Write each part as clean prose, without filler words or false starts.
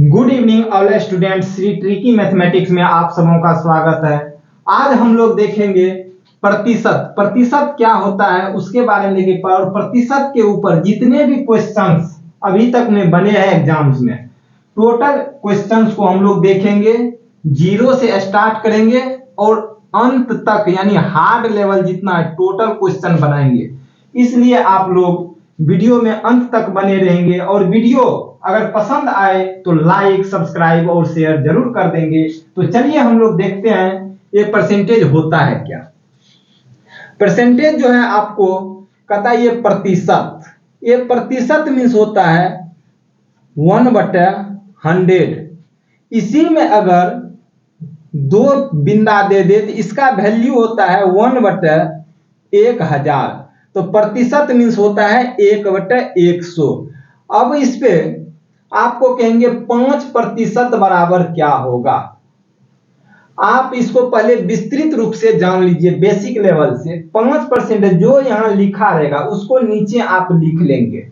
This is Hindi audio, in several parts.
Good evening all students. Shri tricky mathematics में आप सबों का स्वागत है। आज हम लोग देखेंगे प्रतिशत। प्रतिशत क्या होता है उसके बारे में देखेंगे और प्रतिशत के ऊपर जितने भी क्वेश्चंस अभी तक में बने हैं एग्जाम्स में, टोटल क्वेश्चंस को हम लोग देखेंगे। जीरो से स्टार्ट करेंगे और अंत तक यानी हार्ड लेवल जितना है टोटल क्वेश्चन बनाएंगे। इसलिए आप लोग वीडियो में अंत तक बने रहेंगे और वीडियो अगर पसंद आए तो लाइक सब्सक्राइब और शेयर जरूर कर देंगे। तो चलिए हम लोग देखते हैं ये परसेंटेज होता है क्या। परसेंटेज जो है आपको कहता है ये प्रतिशत। ये प्रतिशत मीन्स होता है 1/100। इसी में अगर दो बिंदा दे दे तो इसका वैल्यू होता है 1/1000। तो प्रतिशत मीन्स होता है 1/100। अब इस पे आपको कहेंगे 5% बराबर क्या होगा। आप इसको पहले विस्तृत रूप से जान लीजिए बेसिक लेवल से। 5% जो यहां लिखा रहेगा उसको नीचे आप लिख लेंगे।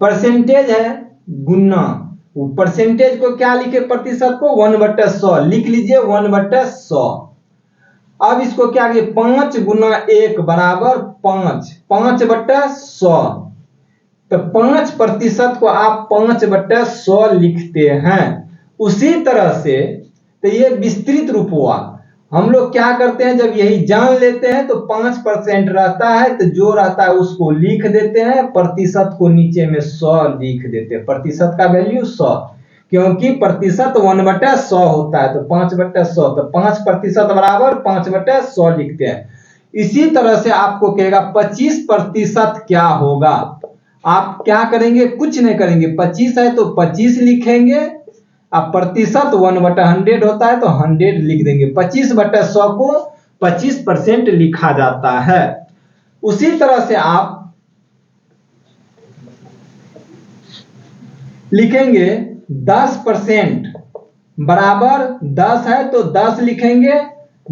परसेंटेज है गुना, परसेंटेज को क्या लिखे, प्रतिशत को 1/100 लिख लीजिए 1/100। अब इसको क्या किए 5 गुना 1 बराबर 5, 5/100। तो 5% को आप 5/100 लिखते हैं। उसी तरह से तो ये विस्तृत रूप हुआ। हम लोग क्या करते हैं जब यही जान लेते हैं तो 5% रहता है तो जो रहता है उसको लिख देते हैं, प्रतिशत को नीचे में 100 लिख देते हैं। प्रतिशत का वैल्यू 100, क्योंकि प्रतिशत 1/100 होता है तो 5/100। तो 5% बराबर 5/100 लिखते हैं। इसी तरह से आपको कहेगा 25% क्या होगा। आप क्या करेंगे, कुछ नहीं करेंगे। 25 है तो 25 लिखेंगे। अब प्रतिशत 1/100 होता है तो 100 लिख देंगे। 25/100 को 25% लिखा जाता है। उसी तरह से आप लिखेंगे 10% बराबर 10 है तो 10 लिखेंगे,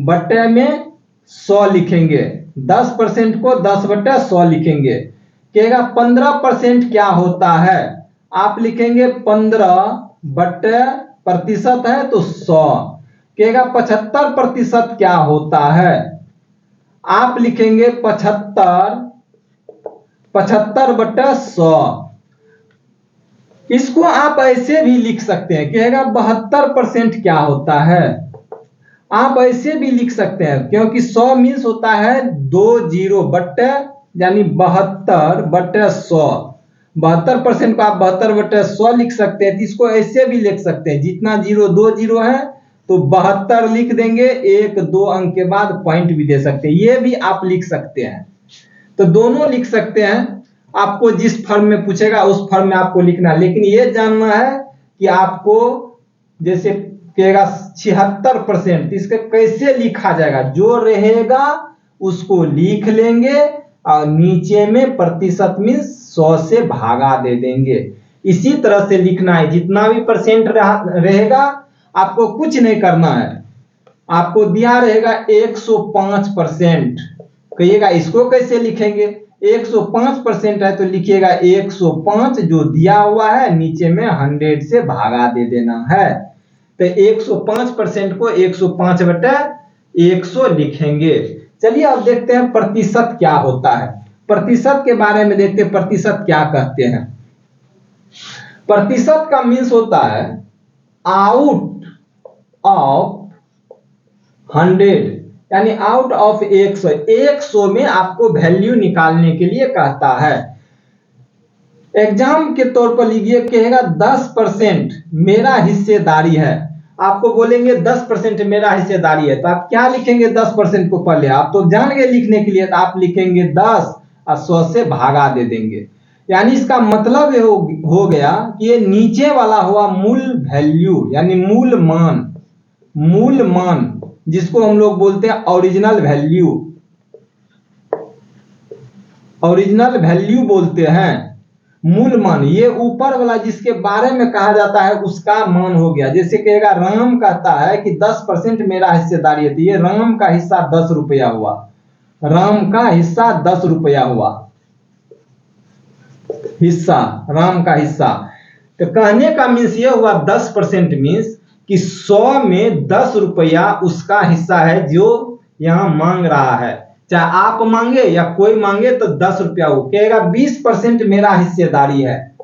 बट्टे में 100 लिखेंगे। 10% को 10/100 लिखेंगे। कहेगा 15% क्या होता है, आप लिखेंगे 15 प्रतिशत है तो 100। कहेगा 75% क्या होता है, आप लिखेंगे 75/100। इसको आप ऐसे भी लिख सकते हैं। कहेगा 72% क्या होता है, आप ऐसे भी लिख सकते हैं, क्योंकि 100 मीन्स होता है 2 जीरो बट्टे यानी 72/100। 72% को आप 72/100 लिख सकते हैं। इसको ऐसे भी लिख सकते हैं, जितना जीरो 2 जीरो है तो 72 लिख देंगे, 1-2 अंक के बाद पॉइंट भी दे सकते हैं। ये भी आप लिख सकते हैं। तो दोनों लिख सकते हैं। आपको जिस फॉर्म में पूछेगा उस फॉर्म में आपको लिखना है। लेकिन ये जानना है कि आपको जैसे कहेगा 76%, इसके कैसे लिखा जाएगा। जो रहेगा उसको लिख लेंगे और नीचे में प्रतिशत में 100 से भागा दे देंगे। इसी तरह से लिखना है। जितना भी परसेंट रहेगा आपको कुछ नहीं करना है। आपको दिया रहेगा 105%। कहिएगा इसको कैसे लिखेंगे, 105% है तो लिखिएगा 105 जो दिया हुआ है नीचे में 100 से भागा दे देना है। तो 105% को 105/100 लिखेंगे। चलिए अब देखते हैं प्रतिशत क्या होता है। प्रतिशत के बारे में देखते हैं, प्रतिशत क्या कहते हैं। प्रतिशत का मीन्स होता है आउट ऑफ 100 यानी आउट ऑफ 100। 100 में आपको वैल्यू निकालने के लिए कहता है। एग्जाम के तौर पर लीजिए, कहेगा 10% मेरा हिस्सेदारी है। आपको बोलेंगे 10% मेरा हिस्सेदारी है तो आप क्या लिखेंगे 10% को पहले आप तो जान गए लिखने के लिए, तो आप लिखेंगे 10 और 100 से भागा दे देंगे। यानी इसका मतलब ये हो गया कि ये नीचे वाला हुआ मूल वैल्यू यानी मूल मान। मूल मान जिसको हम लोग बोलते हैं ओरिजिनल वैल्यू। ओरिजिनल वैल्यू बोलते हैं मूल मान। ये ऊपर वाला जिसके बारे में कहा जाता है उसका मान हो गया। जैसे कहेगा राम कहता है कि 10% मेरा हिस्सेदारी है तो ये राम का हिस्सा 10 रुपया हुआ। राम का हिस्सा 10 रुपया हुआ, हिस्सा राम का हिस्सा। तो कहने का मीन्स ये हुआ 10% मीन्स कि 100 में 10 रुपया उसका हिस्सा है जो यहाँ मांग रहा है। चाहे आप मांगे या कोई मांगे तो 10 रुपया वो कहेगा 20% मेरा हिस्सेदारी है।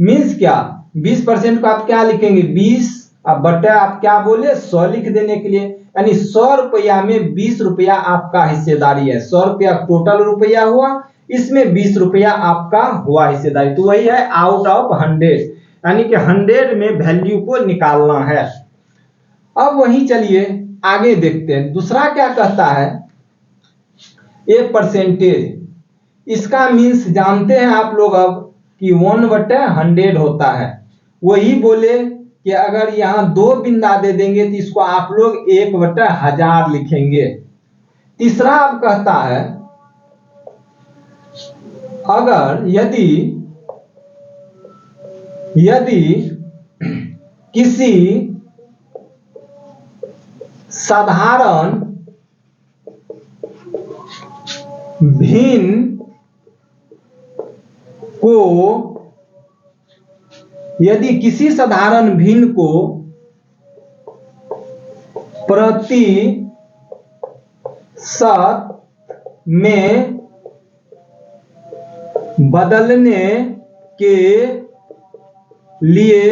मीन्स क्या, 20% को आप क्या लिखेंगे 20 अब बटा आप क्या बोले 100 लिख देने के लिए, यानी 100 रुपया में 20 रुपया आपका हिस्सेदारी है। 100 रुपया टोटल रुपया हुआ, इसमें 20 रुपया आपका हुआ हिस्सेदारी, तो वही है आउट ऑफ 100, यानी कि 100 में वैल्यू को निकालना है। अब वही चलिए आगे देखते हैं, दूसरा क्या कहता है एक परसेंटेज। इसका मीन्स जानते हैं आप लोग अब कि 1/100 होता है। वही बोले कि अगर यहाँ 2 बिंदा दे देंगे तो इसको आप लोग 1/1000 लिखेंगे। तीसरा अब कहता है अगर यदि किसी साधारण भिन्न को प्रतिशत में बदलने के लिए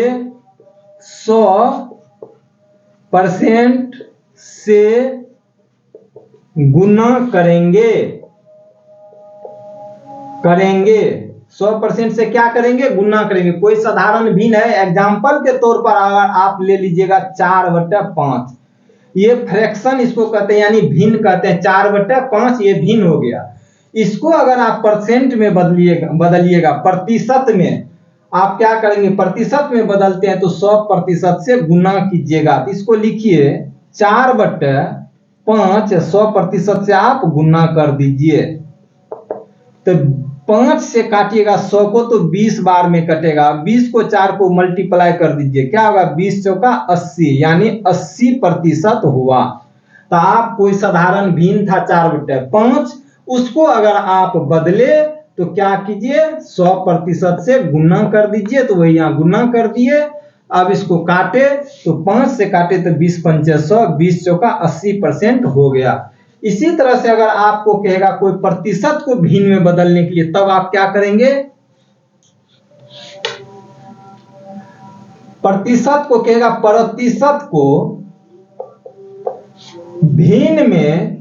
100% से गुना करेंगे 100% से क्या करेंगे गुना करेंगे। कोई साधारण भिन्न है, एग्जाम्पल के तौर पर अगर आप ले लीजिएगा 4/5, ये फ्रैक्शन इसको कहते हैं, यानी भिन्न कहते हैं। 4/5 ये भिन्न हो गया। इसको अगर आप परसेंट में बदलिएगा प्रतिशत में, आप क्या करेंगे प्रतिशत में बदलते हैं तो 100% से गुना कीजिएगा। तो इसको लिखिए 4/5 100% से आप गुना कर दीजिए। तो 5 से काटिएगा 100 को तो 20 बार में कटेगा। 20 को 4 को मल्टीप्लाई कर दीजिए, क्या होगा 20 चौका 80, यानी 80% हुआ। तो आप कोई साधारण भिन्न था 4/5, उसको अगर आप बदले तो क्या कीजिए 100% से गुना कर दीजिए। तो वही यहाँ गुना कर दिए। अब इसको काटे तो 5 से काटे तो 20×5 100, 20 चौका 80% हो गया। इसी तरह से अगर आपको कहेगा कोई प्रतिशत को भिन्न में बदलने के लिए, तब आप क्या करेंगे प्रतिशत को कहेगा प्रतिशत को भिन्न में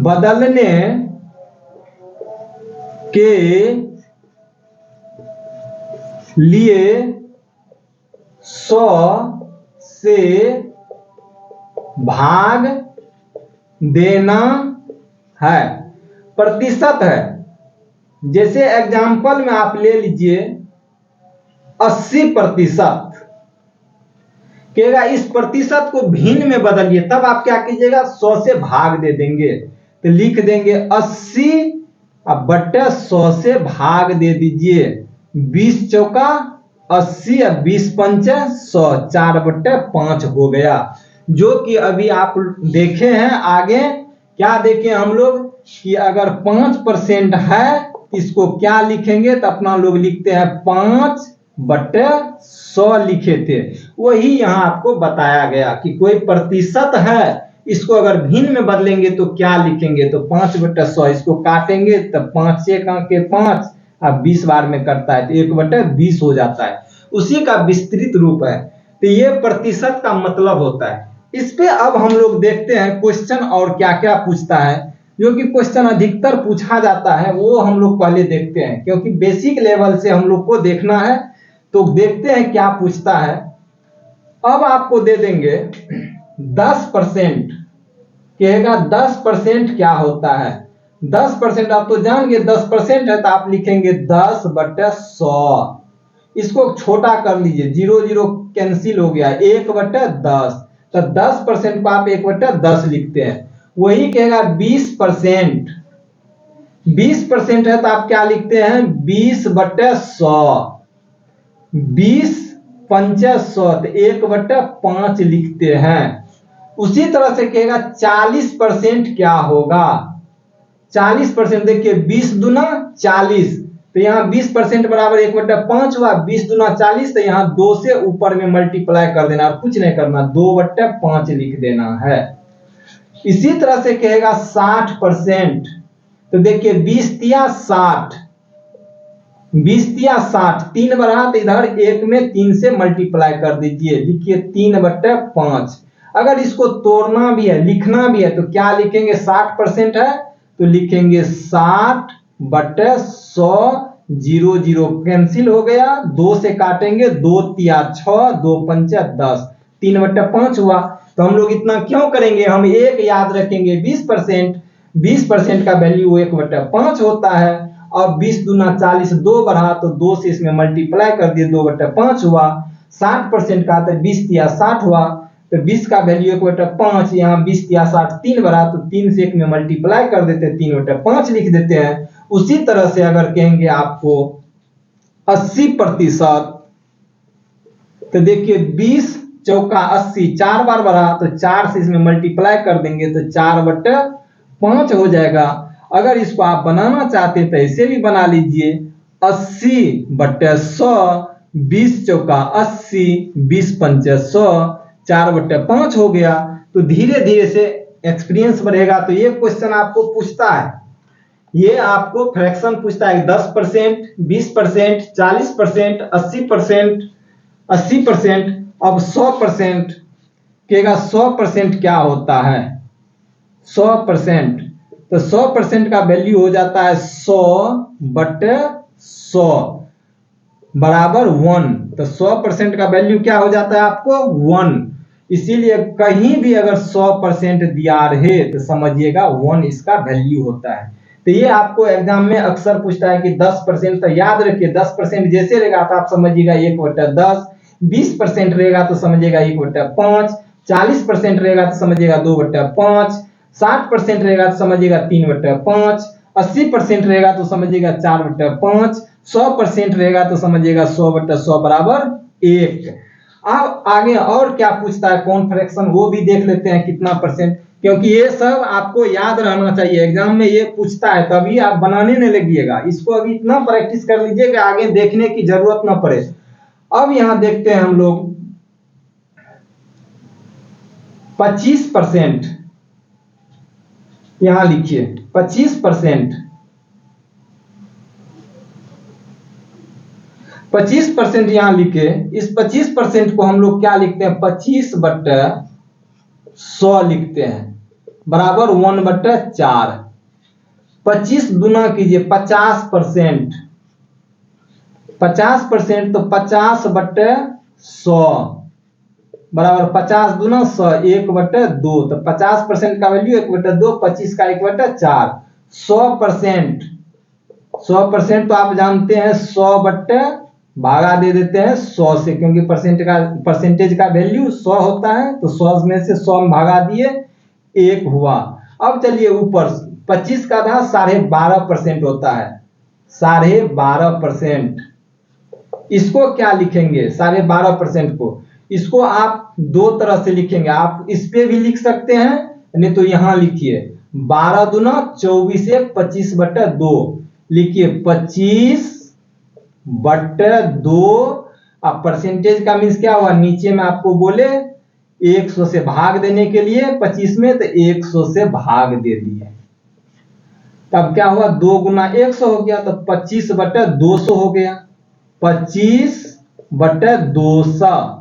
बदलने के लिए 100 से भाग देना है। प्रतिशत है, जैसे एग्जाम्पल में आप ले लीजिए 80%, कहेगा इस प्रतिशत को भिन्न में बदलिए, तब आप क्या कीजिएगा 100 से भाग दे देंगे। तो लिख देंगे 80/100 से भाग दे दीजिए। 20 चौका 80 और 20×5 100, 4/5 हो गया। जो कि अभी आप देखे हैं आगे क्या देखे हम लोग कि अगर 5% है इसको क्या लिखेंगे, तो अपना लोग लिखते हैं 5/100 लिखे थे। वही यहाँ आपको बताया गया कि कोई प्रतिशत है, इसको अगर भिन्न में बदलेंगे तो क्या लिखेंगे, तो 5/100। इसको काटेंगे तो 5 के 5 अब 20 बार में करता है तो 1/20 हो जाता है। उसी का विस्तृत रूप है। तो ये प्रतिशत का मतलब होता है। इस पे अब हम लोग देखते हैं क्वेश्चन और क्या क्या पूछता है। जो कि क्वेश्चन अधिकतर पूछा जाता है वो हम लोग पहले देखते हैं, क्योंकि बेसिक लेवल से हम लोग को देखना है। तो देखते हैं क्या पूछता है। अब आपको दे देंगे 10%, कहेगा 10% क्या होता है। 10% आप तो जान गए 10% है, तो आप लिखेंगे 10/100। इसको छोटा कर लीजिए, 0 0 कैंसिल हो गया, 1/10। तो 10% को आप 1/10 लिखते हैं। वही कहेगा 20%, 20% है तो आप क्या लिखते हैं 20/100, 20×5 100, तो 1/5 लिखते हैं। उसी तरह से कहेगा 40% क्या होगा। 40% देखिए 20 दूना 40, तो यहाँ 20% बराबर 1/5 हुआ, 20 दूना 40, तो यहाँ 2 से ऊपर में मल्टीप्लाई कर देना और कुछ नहीं करना, 2/5 लिख देना है। इसी तरह से कहेगा 60%, तो देखिए 20 तिया 60, 20 तिया 60, 3 बढ़ा तो इधर 1 में 3 से मल्टीप्लाई कर दीजिए, लिखिए 3/5। अगर इसको तोड़ना भी है, लिखना भी है, तो क्या लिखेंगे, 60% है तो लिखेंगे 60/100, 0 0 कैंसिल हो गया, 2 से काटेंगे, 2 तिया 6, 2 पंचा 10, 3/5 हुआ। तो हम लोग इतना क्यों करेंगे, हम एक याद रखेंगे, 20%, 20% का वैल्यू 1/5 होता है। अब 20 दूना 40, 2 बढ़ा तो 2 से इसमें मल्टीप्लाई कर दिए, 2/5 हुआ। 60% का तो 20 तिया 60 हुआ, तो 20 का वैल्यू 1/5, यहाँ 20 तिया 60, 3 बढ़ा तो 3 से 1 में मल्टीप्लाई कर देते हैं, 3/5 लिख देते हैं। उसी तरह से अगर कहेंगे आपको 80%, तो देखिए 20 चौका 80, 4 बार बढ़ा तो 4 से इसमें मल्टीप्लाई कर देंगे तो 4/5 हो जाएगा। अगर इसको आप बनाना चाहते तो ऐसे भी बना लीजिए, 80/100, 20 चौका 80, 20 पंचे 100, 4/5 हो गया। तो धीरे धीरे से एक्सपीरियंस बढ़ेगा। तो ये क्वेश्चन आपको पूछता है, ये आपको फ्रैक्शन पूछता है, 10%, 20%, 40%, 80%, 80%, अब 100%, कहेगा 100% क्या होता है, 100%, तो 100% का वैल्यू हो जाता है 100/100 बराबर 1। तो 100% का वैल्यू क्या हो जाता है आपको, 1। इसीलिए कहीं भी अगर 100% दिया रहे तो समझिएगा 1 इसका वैल्यू होता है। तो ये आपको एग्जाम में अक्सर पूछता है कि 10%, तो याद रखिए 10% जैसे रहेगा तो आप समझिएगा 1/10, 20% रहेगा तो समझिएगा 1/5, 40% रहेगा तो समझिएगा 2/5, 60% रहेगा तो समझिएगा 3/5, 80% रहेगा तो समझिएगा 4/5, 100% रहेगा तो समझिएगा 100/100 बराबर 1। अब आगे और क्या पूछता है, कौन फ्रैक्शन, वो भी देख लेते हैं कितना परसेंट, क्योंकि ये सब आपको याद रहना चाहिए, एग्जाम में ये पूछता है तभी आप बनाने नहीं लगिएगा। इसको अभी इतना प्रैक्टिस कर लीजिए कि आगे देखने की जरूरत ना पड़े। अब यहां देखते हैं हम लोग 25%, यहां लिखिए 25%, 25% यहां लिखे। इस 25% को हम लोग क्या लिखते हैं, 25/100 लिखते हैं बराबर 1/4। 25 गुना कीजिए 50%, 50% तो 50/100 बराबर 50 दूना 100, 1/2, तो 50% का वैल्यू 1/2, 25 का 1/4। 100%, 100% तो आप जानते हैं 100 भागा दे देते हैं 100 से, क्योंकि परसेंटेज का वैल्यू 100 होता है, तो 100 में से 100 में भागा दिए, 1 हुआ। अब चलिए ऊपर 25 का था 12.5% होता है, 12.5%, इसको क्या लिखेंगे 12.5% को, इसको आप दो तरह से लिखेंगे, आप इस पे भी लिख सकते हैं, नहीं तो यहां लिखिए 12 दूना 24, 25/2 लिखिए 25/2। अब परसेंटेज का मीन्स क्या हुआ, नीचे में आपको बोले 100 से भाग देने के लिए 25 में, तो 100 से भाग दे दिए, तब क्या हुआ 2 गुना 100 हो गया, तो 25/200 हो गया। 25/200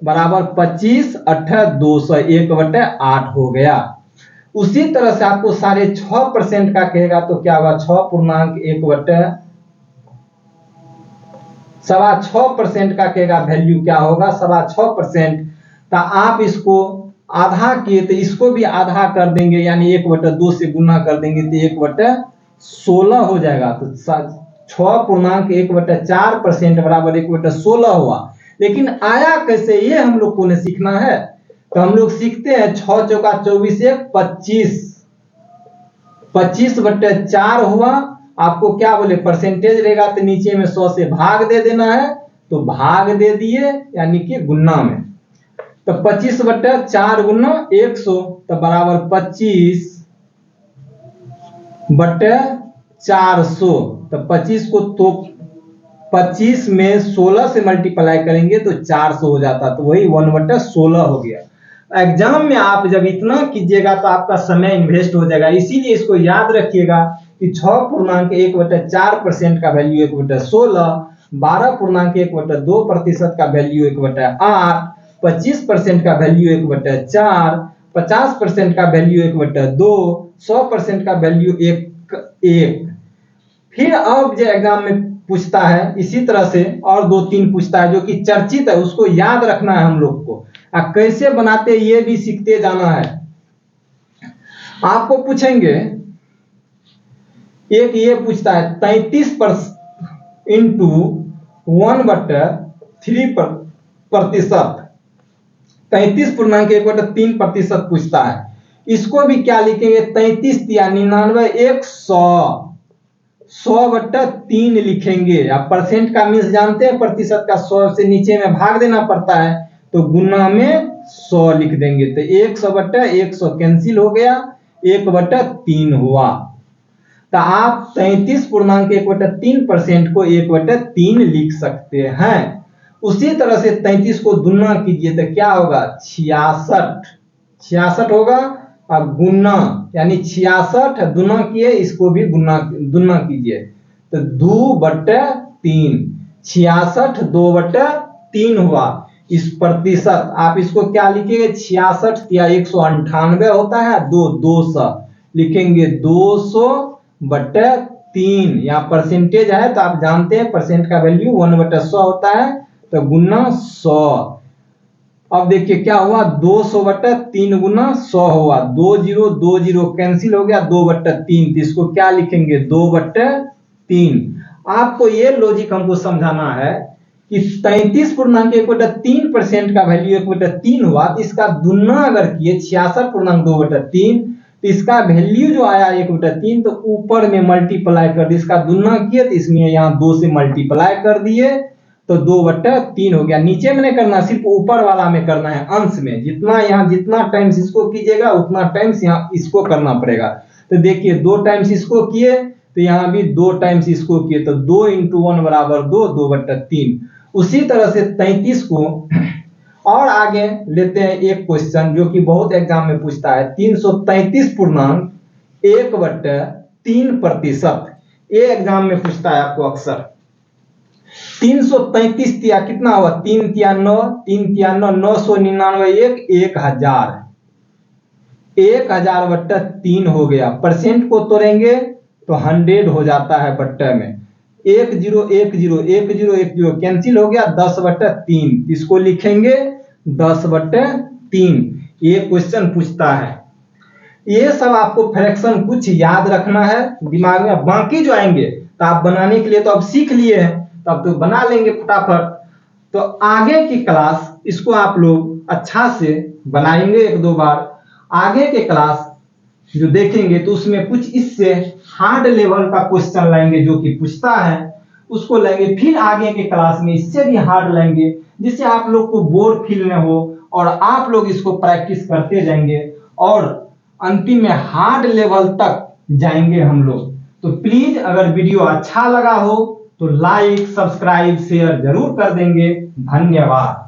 बराबर 25 8 200, 1/8 हो गया। उसी तरह से आपको 6.5% का कहेगा तो क्या होगा, 6.6% का कहेगा वैल्यू क्या होगा, 6.5%। तो आप इसको आधा किए तो इसको भी आधा कर देंगे, यानी 1/2 से गुना कर देंगे तो 1/16 हो जाएगा। तो 6.1/4% बराबर 1/16 हुआ। लेकिन आया कैसे, ये हम लोग को ने सीखना है। तो हम लोग सीखते हैं 6 चौका 24, 25, 25/4 हुआ। आपको क्या बोले, परसेंटेज रहेगा तो नीचे में 100 से भाग दे देना है, तो भाग दे दिए, यानी कि गुना में। तो 25/4 गुना 100, तो बराबर 25/400 तो 25 को तो 25 में 16 से मल्टीप्लाई करेंगे तो 400 हो जाता, तो वही 1/16 हो गया। एग्जाम में आप जब इतना कीजिएगा तो आपका समय इन्वेस्ट हो जाएगा, इसीलिए इसको याद रखिएगा कि 6.1/4% का वैल्यू 1/16, 12.1/2% का वैल्यू 1/8, 25% का वैल्यू 1/4, 50% का वैल्यू 1/2, 100% का वैल्यू 1। फिर अब जो एग्जाम में पूछता है इसी तरह से और 2-3 पूछता है जो कि चर्चित है, उसको याद रखना है हम लोग को। कैसे बनाते ये भी सीखते जाना है। आपको पूछेंगे, एक ये पूछता है 33 इंटू 1/3%, 33.1/3% पूछता है। इसको भी क्या लिखेंगे, 33 या 99 100, 100/3 लिखेंगे। आप परसेंट का मीन्स जानते हैं, प्रतिशत का 100 से नीचे में भाग देना पड़ता है, तो गुना में 100 लिख देंगे, तो 100/100 कैंसिल हो गया, 1/3 हुआ। तो आप 33.1/3% को 1/3 लिख सकते हैं। उसी तरह से 33 को दुना कीजिए तो क्या होगा, 66 होगा। अब गुना यानी 66 दुना किए, इसको भी दुना कीजिए तो 2/3, 66 2/3 हुआ। इस प्रतिशत आप इसको क्या लिखेंगे, 66 या 198 होता है, 200 लिखेंगे, 200/3 या परसेंटेज है तो आप जानते हैं परसेंट का वैल्यू 1/100 होता है, तो गुना 100। अब देखिए क्या हुआ, 200/3 गुना 100 हुआ, 20 कैंसिल हो गया, 2/3, तो इसको क्या लिखेंगे, 2/3। आपको ये लॉजिक हमको समझाना है कि 33.1/3% का वैल्यू 1/3 हुआ, तो इसका दुना अगर किए 66.2/3, तो इसका वैल्यू जो आया 1/3, तो ऊपर में मल्टीप्लाई कर दिए, इसका दुना किए तो इसमें यहाँ 2 से मल्टीप्लाई कर दिए तो 2/3 हो गया। नीचे में नहीं करना, सिर्फ ऊपर वाला में करना है, अंश में। जितना यहाँ जितना टाइम्स इसको कीजिएगा उतना टाइम्स यहाँ इसको करना पड़ेगा। तो देखिए 2 टाइम्स इसको किए तो यहाँ भी 2 टाइम्स इसको किए, तो 2 × 1 = 2, 2/3। उसी तरह से 33 को और आगे लेते हैं एक क्वेश्चन जो कि बहुत एग्जाम में पूछता है, 333.1/3%। ये एग्जाम में पूछता है आपको अक्सर। 333 या कितना हुआ, 3 × 9, 3 × 9 999, 1000, 1000/3 हो गया। परसेंट को तोड़ेंगे तो 100 हो जाता है बट्टे में, 10 कैंसिल हो गया, 10/3, इसको लिखेंगे 10/3। ये क्वेश्चन पूछता है। ये सब आपको फ्रैक्शन कुछ याद रखना है दिमाग में, बाकी जो आएंगे तो आप बनाने के लिए तो अब सीख लिए हैं, तब तो बना लेंगे फटाफट। तो आगे की क्लास इसको आप लोग अच्छा से बनाएंगे 1-2 बार। आगे के क्लास जो देखेंगे तो उसमें कुछ इससे हार्ड लेवल का क्वेश्चन लाएंगे जो कि पूछता है, उसको लाएंगे। फिर आगे के क्लास में इससे भी हार्ड लाएंगे, जिससे आप लोग को बोर फील न हो और आप लोग इसको प्रैक्टिस करते जाएंगे और अंतिम में हार्ड लेवल तक जाएंगे हम लोग। तो प्लीज अगर वीडियो अच्छा लगा हो तो लाइक, सब्सक्राइब, शेयर जरूर कर देंगे। धन्यवाद।